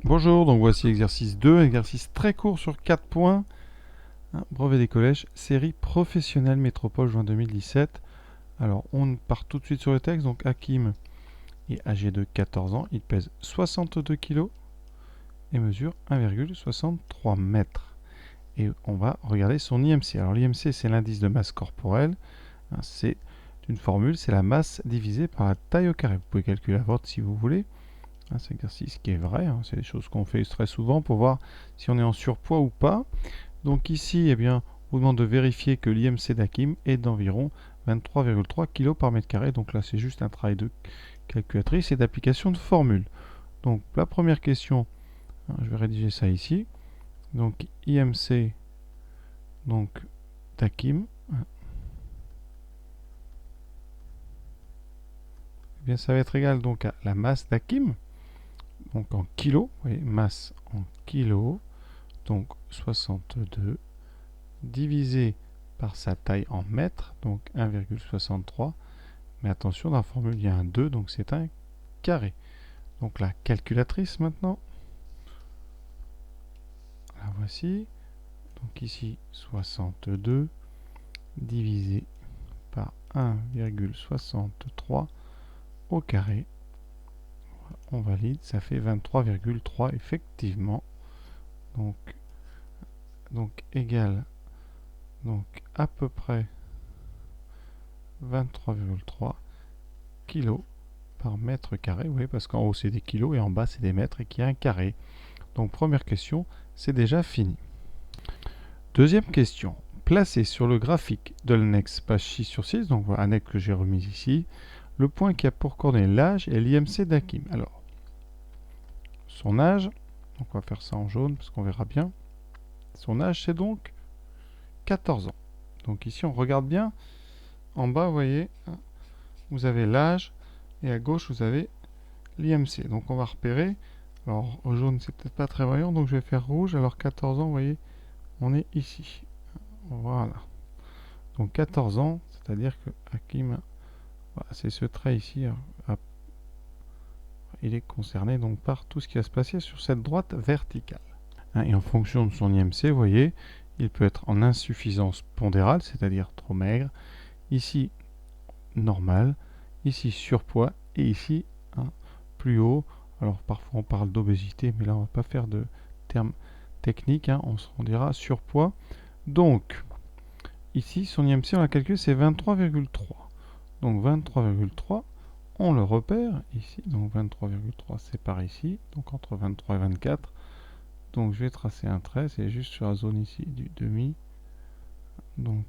Bonjour, donc voici l'exercice 2, exercice très court sur 4 points. Brevet des collèges, série professionnelle métropole juin 2017. Alors on part tout de suite sur le texte. Donc Hakim est âgé de 14 ans, il pèse 62 kg et mesure 1,63 m. Et on va regarder son IMC. Alors l'IMC c'est l'indice de masse corporelle. C'est une formule, c'est la masse divisée par la taille au carré. Vous pouvez calculer la vôtre si vous voulez. C'est un exercice qui est vrai, c'est des choses qu'on fait très souvent pour voir si on est en surpoids ou pas. Donc ici, eh bien, on vous demande de vérifier que l'IMC d'Hakim est d'environ 23,3 kg par mètre carré. Donc là, c'est juste un travail de calculatrice et d'application de formule. Donc la première question, je vais rédiger ça ici. Donc IMC donc d'Hakim, eh bien ça va être égal donc à la masse d'Hakim. Donc en kilos, vous voyez, masse en kilos, donc 62 divisé par sa taille en mètres, donc 1,63. Mais attention, dans la formule, il y a un 2, donc c'est un carré. Donc la calculatrice maintenant, la voici. Donc ici, 62 divisé par 1,63 au carré. On valide, ça fait 23,3 effectivement. Donc égal, donc à peu près 23,3 kg par mètre carré. Oui, parce qu'en haut c'est des kilos et en bas c'est des mètres et qu'il y a un carré. Donc première question, c'est déjà fini. Deuxième question. Placez sur le graphique de l'annexe page 6 sur 6, donc voilà annexe que j'ai remise ici, le point qui a pour coordonnée l'âge et l'IMC d'Hakim. Alors, son âge, donc on va faire ça en jaune parce qu'on verra bien. Son âge c'est donc 14 ans. Donc ici on regarde bien, en bas vous voyez, vous avez l'âge et à gauche vous avez l'IMC. Donc on va repérer, alors au jaune c'est peut-être pas très voyant, donc je vais faire rouge, alors 14 ans vous voyez, on est ici. Voilà. Donc 14 ans, c'est-à-dire que Hakim, voilà, c'est ce trait ici, il est concerné donc par tout ce qui va se passer sur cette droite verticale. Et en fonction de son IMC, vous voyez, il peut être en insuffisance pondérale, c'est-à-dire trop maigre, ici normal, ici surpoids et ici plus haut. Alors parfois on parle d'obésité, mais là on va pas faire de termes techniques, on dira surpoids. Donc ici son IMC on l'a calculé, c'est 23,3. Donc 23,3, on le repère ici. Donc 23,3 c'est par ici, donc entre 23 et 24. Donc je vais tracer un trait, c'est juste sur la zone ici du demi. Donc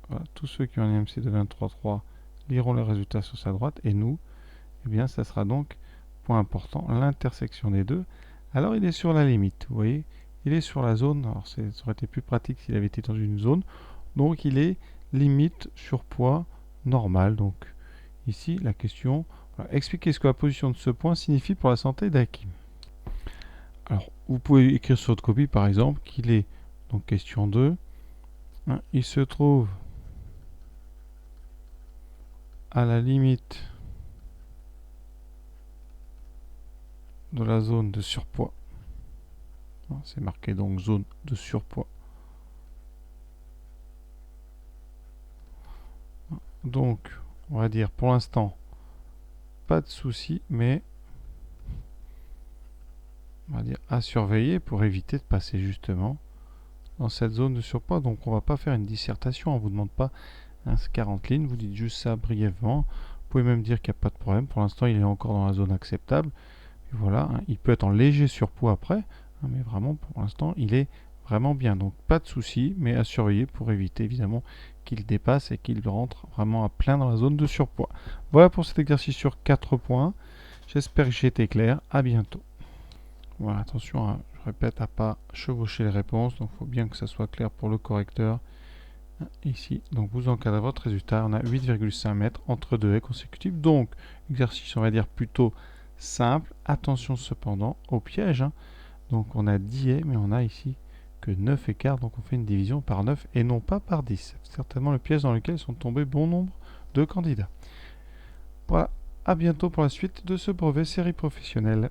voilà, tous ceux qui ont un IMC de 23,3 liront les résultats sur sa droite, et nous, eh bien ça sera donc, point important, l'intersection des deux. Alors il est sur la limite, vous voyez, il est sur la zone, alors ça aurait été plus pratique s'il avait été dans une zone, donc il est limite surpoids normal. Donc ici la question, voilà, expliquez ce que la position de ce point signifie pour la santé d'Hakim. Alors vous pouvez écrire sur votre copie par exemple qu'il est, donc question 2, il se trouve à la limite de la zone de surpoids. C'est marqué donc zone de surpoids. Donc, on va dire pour l'instant, pas de souci, mais on va dire à surveiller pour éviter de passer justement dans cette zone de surpoids. Donc, on va pas faire une dissertation, on vous demande pas 40 lignes, vous dites juste ça brièvement. Vous pouvez même dire qu'il n'y a pas de problème. Pour l'instant, il est encore dans la zone acceptable. Et voilà, il peut être en léger surpoids après, mais vraiment pour l'instant, il est vraiment bien. Donc pas de souci, mais à surveiller pour éviter évidemment qu'il dépasse et qu'il rentre vraiment à plein dans la zone de surpoids. Voilà pour cet exercice sur 4 points. J'espère que j'ai été clair. À bientôt. Voilà, attention, je répète, à pas chevaucher les réponses. Donc il faut bien que ça soit clair pour le correcteur. Ici, donc vous encadrez votre résultat. On a 8,5 mètres entre deux haies consécutives. Donc exercice, on va dire plutôt simple. Attention cependant au piège. Donc on a 10 haies, mais on a ici que 9 écarts. Donc on fait une division par 9 et non pas par 10. C'est certainement le piège dans lequel sont tombés bon nombre de candidats. Voilà, à bientôt pour la suite de ce brevet série professionnelle.